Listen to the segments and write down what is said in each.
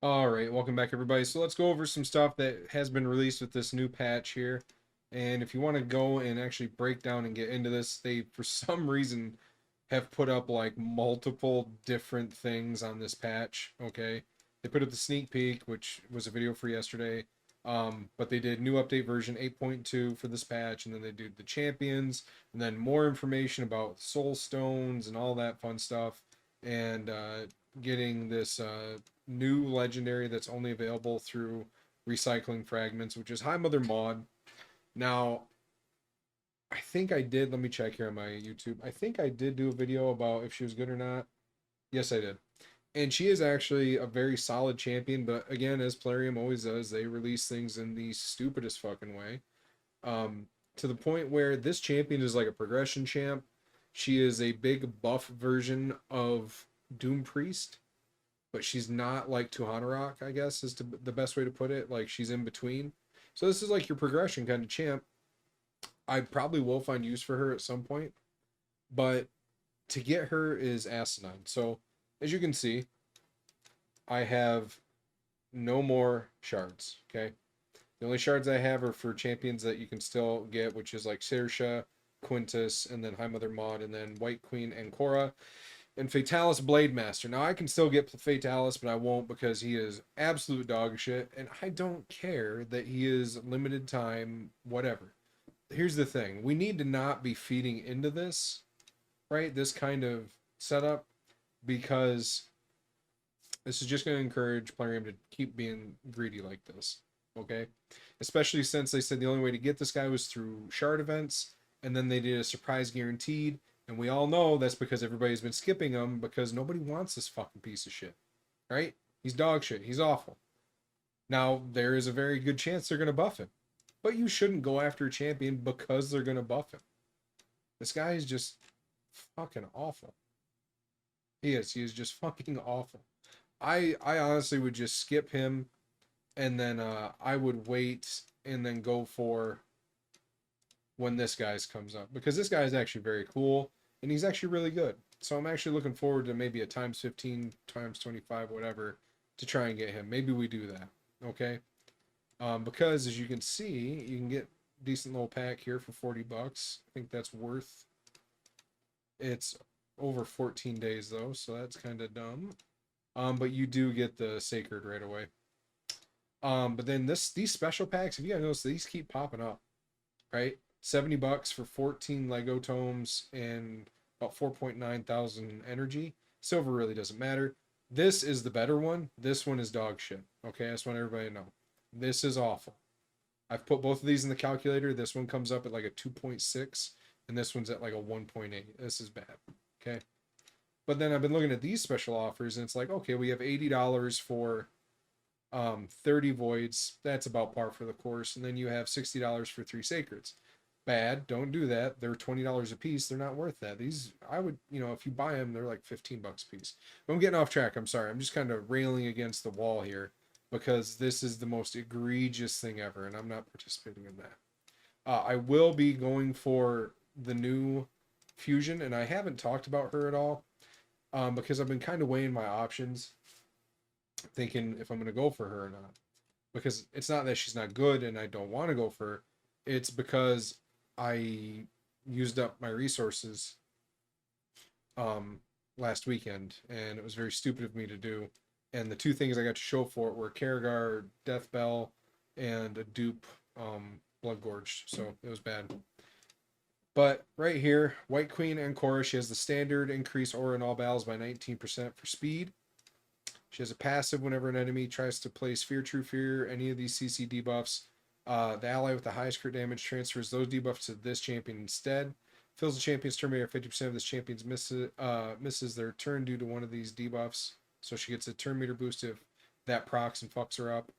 All right, welcome back everybody. So let's go over some stuff that has been released with this new patch here. And if you want to go and actually break down and get into this, they for some reason have put up like multiple different things on this patch, okay? They put up the sneak peek, which was a video for yesterday. But they did new update version 8.2 for this patch, and then they did the champions, and then more information about soul stones and all that fun stuff. And getting this new legendary that's only available through recycling fragments, which is High Mother Maud. Now, I think I did. Let me check here on my YouTube. I think I did do a video about if she was good or not. Yes, I did. And she is actually a very solid champion, but again, as Plarium always does, they release things in the stupidest fucking way. To the point where this champion is like a progression champ. She is a big buff version of Doom Priest, but she's not like Tuhanarok, I guess is the best way to put it. Like she's in between. So this is like your progression kind of champ. I probably will find use for her at some point, but to get her is asinine. So as you can see, I have no more shards. Okay, the only shards I have are for champions that you can still get, which is like Saoirse, Quintus, and then High Mother Maud, and then White Queen and Cora, and Fatalis Blade Master. Now I can still get Fatalis, but I won't because he is absolute dog shit, and I don't care that he is limited time, whatever. Here's the thing: we need to not be feeding into this, right? This kind of setup, because this is just going to encourage Plarium to keep being greedy like this. Okay, especially since they said the only way to get this guy was through shard events, and then they did a surprise guaranteed, and we all know that's because everybody's been skipping him because nobody wants this fucking piece of shit, right? He's dog shit. He's awful. Now there is a very good chance they're going to buff him, but you shouldn't go after a champion because they're going to buff him. This guy is just fucking awful. He is. He is just fucking awful. I honestly would just skip him, and then I would wait and then go for when this guy's comes up, because this guy is actually very cool and he's actually really good. So I'm actually looking forward to maybe a times 15, times 25, whatever, to try and get him. Maybe we do that. Okay. Because as you can see, you can get decent little pack here for 40 bucks. I think that's worth, it's over 14 days though, so that's kind of dumb. But you do get the sacred right away. But then these special packs, if you guys notice, these keep popping up, right? 70 bucks for 14 Lego tomes and about 4.9 thousand energy. Silver really doesn't matter. This is the better one. This one is dog shit. Okay, I just want everybody to know. This is awful. I've put both of these in the calculator. This one comes up at like a 2.6, and this one's at like a 1.8. This is bad. Okay. But then I've been looking at these special offers, and it's like, okay, we have $80 for 30 voids. That's about par for the course. And then you have $60 for 3 sacreds. Bad. Don't do that. They're $20 a piece. They're not worth that. These, I would, if you buy them, they're like 15 bucks a piece. But I'm getting off track. I'm sorry. I'm just kind of railing against the wall here because this is the most egregious thing ever, and I'm not participating in that. I will be going for the new Fusion, and I haven't talked about her at all, because I've been kind of weighing my options, thinking if I'm going to go for her or not. Because it's not that she's not good and I don't want to go for her, it's because I used up my resources last weekend, and it was very stupid of me to do. And the two things I got to show for it were Karagar, Death Bell, and a dupe, Blood Gorged. So it was bad. But right here, White Queen and Cora, she has the standard increase aura in all battles by 19% for speed. She has a passive whenever an enemy tries to place Fear, True Fear, any of these CC debuffs. The ally with the highest crit damage transfers those debuffs to this champion instead. Fills the champion's turn meter 50% of this champion's misses their turn due to one of these debuffs. So she gets a turn meter boost if that procs and fucks her up.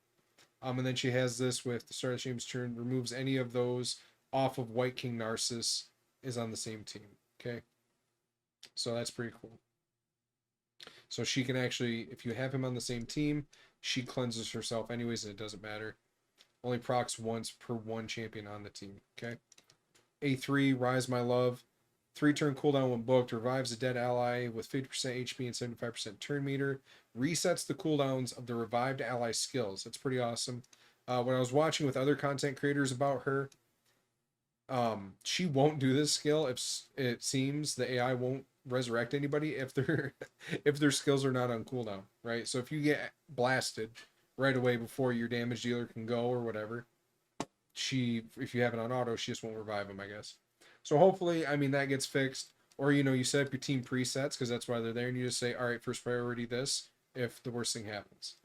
And then she has this with the start of the champion's turn, removes any of those off of White King Narcissus is on the same team. Okay. So that's pretty cool. So she can actually, if you have him on the same team, she cleanses herself anyways, and it doesn't matter. Only procs once per one champion on the team. Okay. A3, Rise My Love. 3-turn cooldown when booked, revives a dead ally with 50% HP and 75% turn meter, resets the cooldowns of the revived ally skills. That's pretty awesome. When I was watching with other content creators about her, she won't do this skill if it seems the AI won't resurrect anybody if their if their skills are not on cooldown, right? So if you get blasted right away before your damage dealer can go or whatever, if you have it on auto, she just won't revive them, I guess. So hopefully, I mean, that gets fixed. Or, you set up your team presets because that's why they're there, and you just say, all right, first priority this if the worst thing happens.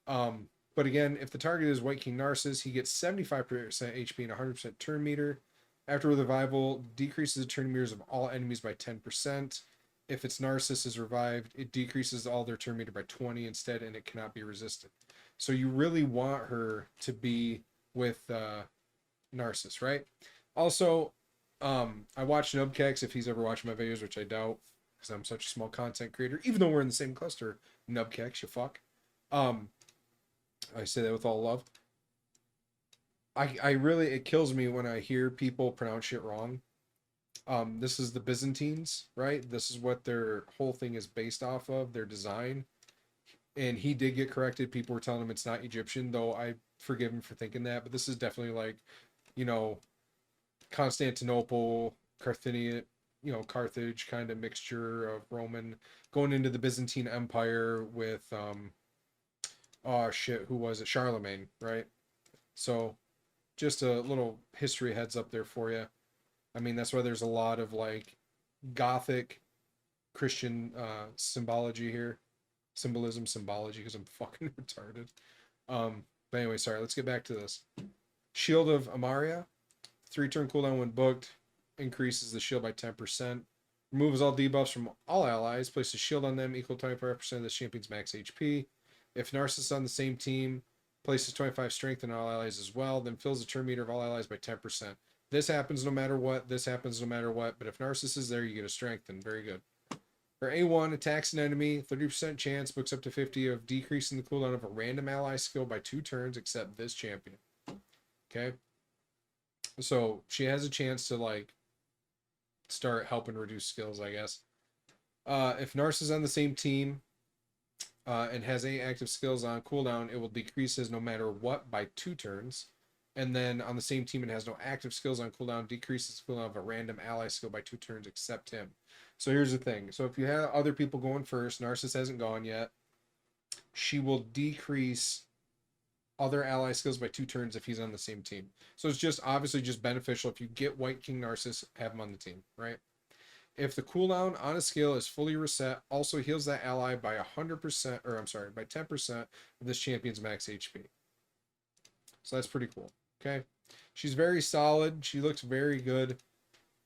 But again, if the target is White King Narcissus, he gets 75% HP and 100% turn meter. After revival, decreases the turn meters of all enemies by 10%. If its Narcissus is revived, it decreases all their turn meter by 20 instead, and it cannot be resisted. So you really want her to be with Narcissus, right? Also, I watched Nubkex if he's ever watched my videos, which I doubt because I'm such a small content creator. Even though we're in the same cluster, Nubkex, you fuck. I say that with all love. I really, it kills me when I hear people pronounce shit wrong. This is the Byzantines, right? This is what their whole thing is based off of, their design. And he did get corrected. People were telling him it's not Egyptian, though I forgive him for thinking that. But this is definitely like, Constantinople, Carthage, Carthage kind of mixture of Roman, going into the Byzantine Empire with, oh shit, who was it? Charlemagne, right? So just a little history heads up there for you. I mean, that's why there's a lot of like Gothic Christian symbology here. Symbology, because I'm fucking retarded. But anyway, sorry, let's get back to this. Shield of Amaria, 3-turn cooldown when booked, increases the shield by 10%. Removes all debuffs from all allies, places a shield on them equal to 25% of the champion's max HP. If Narcissus on the same team, places 25 strength on all allies as well, then fills the turn meter of all allies by 10%. This happens no matter what, this happens no matter what, but if Narcissus is there, you get a strengthen. Very good. For A1, attacks an enemy, 30% chance, books up to 50 of decreasing the cooldown of a random ally skill by 2 turns, except this champion. Okay? So, she has a chance to, like, start helping reduce skills, I guess. If Narcissus is on the same team, and has any active skills on cooldown, it will decrease his no matter what by 2 turns. And then on the same team, it has no active skills on cooldown, decreases the cooldown of a random ally skill by 2 turns except him. So here's the thing. So if you have other people going first, Narcissus hasn't gone yet, she will decrease other ally skills by 2 turns if he's on the same team. So it's just obviously just beneficial if you get White King Narcissus, have him on the team, right? If the cooldown on a skill is fully reset, also heals that ally by 100%, or I'm sorry, by 10% of this champion's max HP. So that's pretty cool. Okay. She's very solid. She looks very good.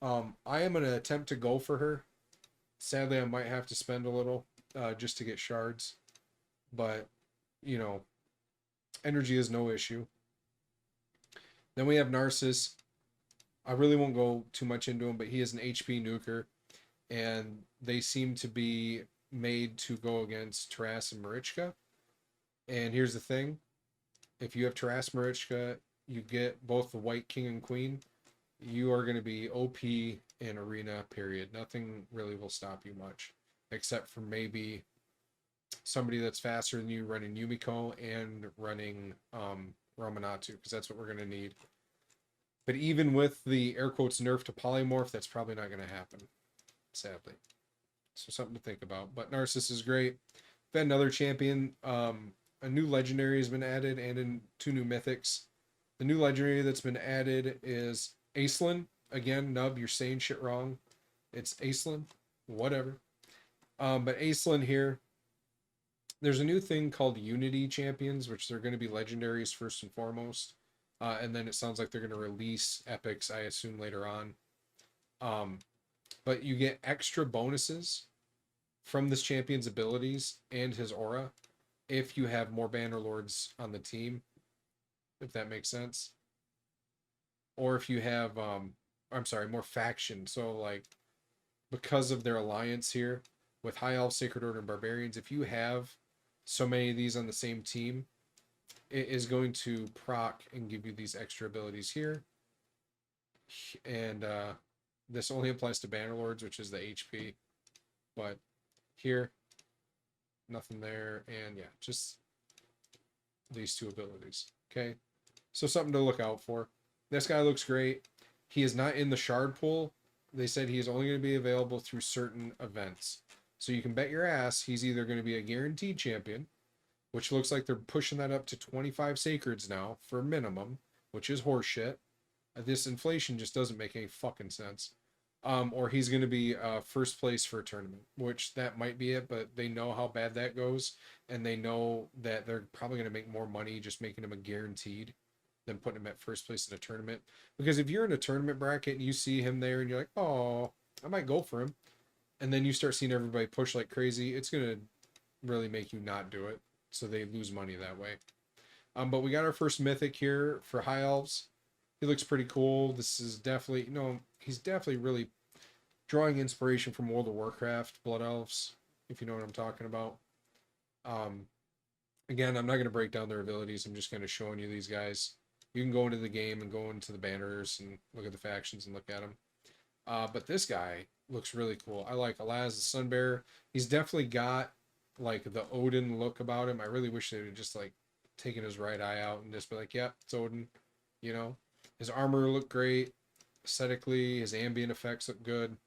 I am going to attempt to go for her. Sadly, I might have to spend a little just to get shards. But, energy is no issue. Then we have Narcissus. I really won't go too much into him, but he is an HP nuker. And they seem to be made to go against Taras and Marichka. And here's the thing. If you have Taras Marichka, you get both the White King and Queen. You are going to be OP in Arena, period. Nothing really will stop you much. Except for maybe somebody that's faster than you running Yumiko and running Ramanatu, because that's what we're going to need. But even with the air quotes nerf to polymorph, that's probably not going to happen, sadly. So something to think about. But Narcissus is great. Then another champion, a new legendary has been added, and in 2 new mythics. The new legendary that's been added is Aislinn. Again, Nub, you're saying shit wrong. It's Aislinn. Whatever. But Aislinn here, there's a new thing called Unity Champions, which they're going to be legendaries first and foremost. And then it sounds like they're going to release epics, I assume, later on. But you get extra bonuses from this champion's abilities and his aura if you have more Banner Lords on the team, if that makes sense. Or if you have, more factions. So, like, because of their alliance here with High Elf, Sacred Order, and Barbarians, if you have so many of these on the same team, it is going to proc and give you these extra abilities here. And this only applies to Bannerlords, which is the HP. But here, nothing there. And yeah, just these two abilities. Okay. So something to look out for. This guy looks great. He is not in the shard pool. They said he is only going to be available through certain events. So you can bet your ass he's either going to be a guaranteed champion, which looks like they're pushing that up to 25 sacreds now for minimum, which is horseshit. This inflation just doesn't make any fucking sense. Or he's going to be first place for a tournament, which that might be it, but they know how bad that goes, and they know that they're probably going to make more money just making him a guaranteed than putting him at first place in a tournament. Because if you're in a tournament bracket and you see him there and you're like, oh, I might go for him, and then you start seeing everybody push like crazy, it's going to really make you not do it. So they lose money that way. But we got our first mythic here for High Elves. He looks pretty cool. This is definitely, he's definitely really drawing inspiration from World of Warcraft, Blood Elves, if you know what I'm talking about. Again, I'm not going to break down their abilities. I'm just going to showing you these guys. You can go into the game and go into the banners and look at the factions and look at them. But this guy looks really cool. I like Alaz the Sunbearer. He's definitely got like the Odin look about him. I really wish they would just like taken his right eye out and just be like, yeah, it's Odin. His armor looked great aesthetically. His ambient effects look good.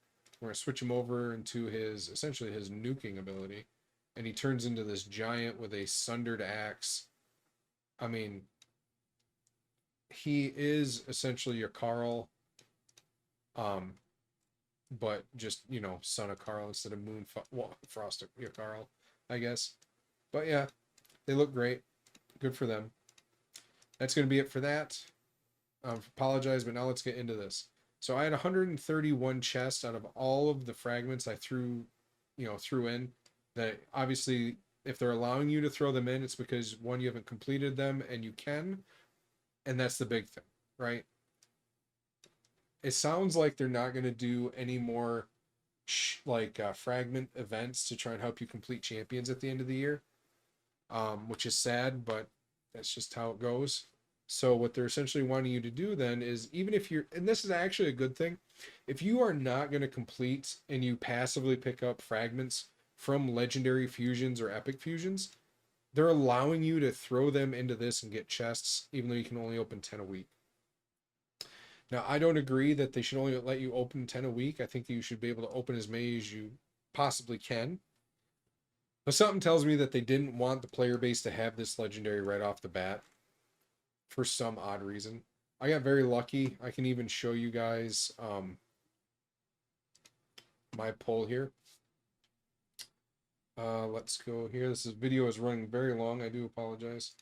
We're gonna switch him over into essentially his nuking ability, and he turns into this giant with a sundered axe. I mean, he is essentially a Carl, but just son of Carl instead of Frost Carl, I guess. But yeah, they look great. Good for them. That's gonna be it for that. Apologize, but now let's get into this. So I had 131 chests out of all of the fragments I threw in. That obviously, if they're allowing you to throw them in, it's because one, you haven't completed them, and you can, and that's the big thing, right? It sounds like they're not going to do any more fragment events to try and help you complete champions at the end of the year, which is sad, but that's just how it goes. So what they're essentially wanting you to do then is, even if you're, and this is actually a good thing, if you are not going to complete and you passively pick up fragments from legendary fusions or epic fusions, they're allowing you to throw them into this and get chests, even though you can only open 10 a week. Now, I don't agree that they should only let you open 10 a week. I think you should be able to open as many as you possibly can. But something tells me that they didn't want the player base to have this legendary right off the bat for some odd reason. I got very lucky. I can even show you guys my poll here. Let's go here. This video is running very long. I do apologize.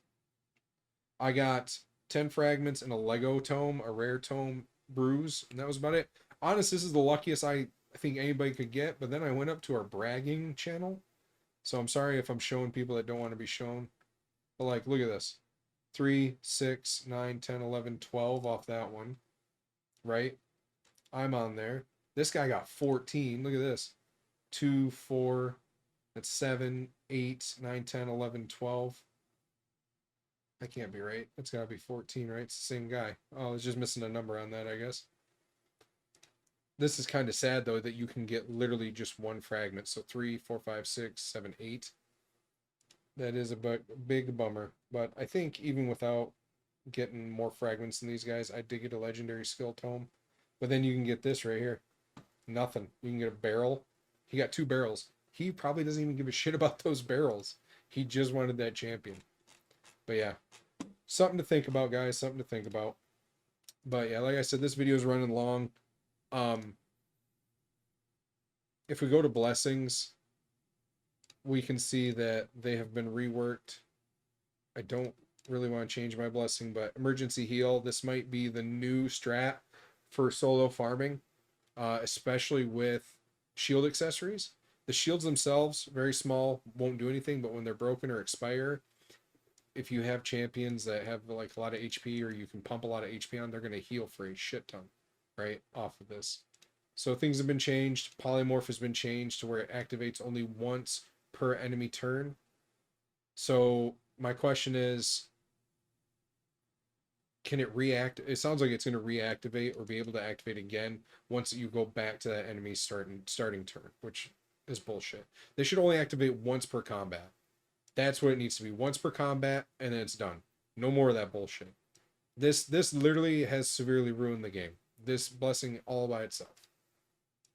I got 10 fragments and a Lego tome, a rare tome, bruise, and that was about it. Honestly, this is the luckiest I think anybody could get, but then I went up to our bragging channel. So I'm sorry if I'm showing people that don't want to be shown. But like, look at this. 3, 6, 9, 10, 11, 12 off that one. Right? I'm on there. This guy got 14. Look at this. 2, 4, that's 7, 8, 9, 10, 11, 12. That can't be right. That's got to be 14, right? It's the same guy. Oh, it's just missing a number on that, I guess. This is kind of sad, though, that you can get literally just one fragment. So 3, 4, 5, 6, 7, 8. That is a big bummer. But I think even without getting more fragments than these guys, I did get a legendary skill tome. But then you can get this right here. Nothing. You can get a barrel. He got 2 barrels. He probably doesn't even give a shit about those barrels. He just wanted that champion. But yeah, something to think about, guys. Something to think about. But yeah, like I said, this video is running long. If we go to blessings, we can see that they have been reworked. I don't really want to change my blessing, but emergency heal, this might be the new strat for solo farming, especially with shield accessories. The shields themselves, very small, won't do anything, but when they're broken or expire, if you have champions that have like a lot of HP, or you can pump a lot of HP on, they're going to heal for a shit ton, right, off of this. So things have been changed. Polymorph has been changed to where it activates only once per enemy turn. So my question is, can it react? It sounds like it's going to reactivate or be able to activate again once you go back to that enemy's starting turn, which is bullshit. They should only activate once per combat. That's what it needs to be. Once per combat, and then it's done. No more of that bullshit. This literally has severely ruined the game. This blessing all by itself.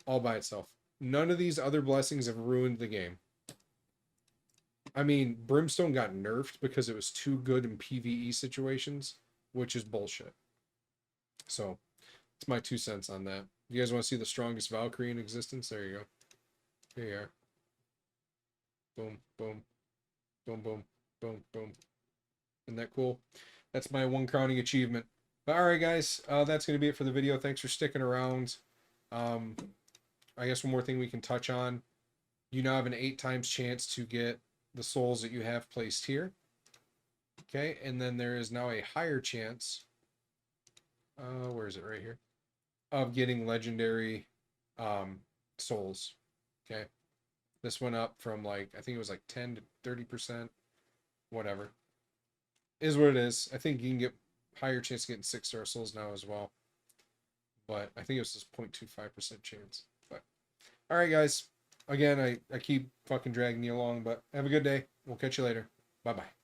All by itself. None of these other blessings have ruined the game. I mean, Brimstone got nerfed because it was too good in PvE situations, which is bullshit. So, it's my 2 cents on that. You guys want to see the strongest Valkyrie in existence? There you go. Here you are. Boom, boom, boom, boom, boom, boom. Isn't that cool? That's my 1 crowning achievement. But alright guys, that's going to be it for the video. Thanks for sticking around. I guess one more thing we can touch on. You now have an 8 times chance to get the souls that you have placed here. Okay, and then there is now a higher chance. Where is it? Right here. Of getting legendary souls. Okay. This went up from like, I think it was like 10 to 30%. Whatever. Is what it is. I think you can get higher chance of getting 6-star souls now as well. But I think it was just 0.25% chance. But alright guys. Again, I keep fucking dragging you along, but have a good day. We'll catch you later. Bye-bye.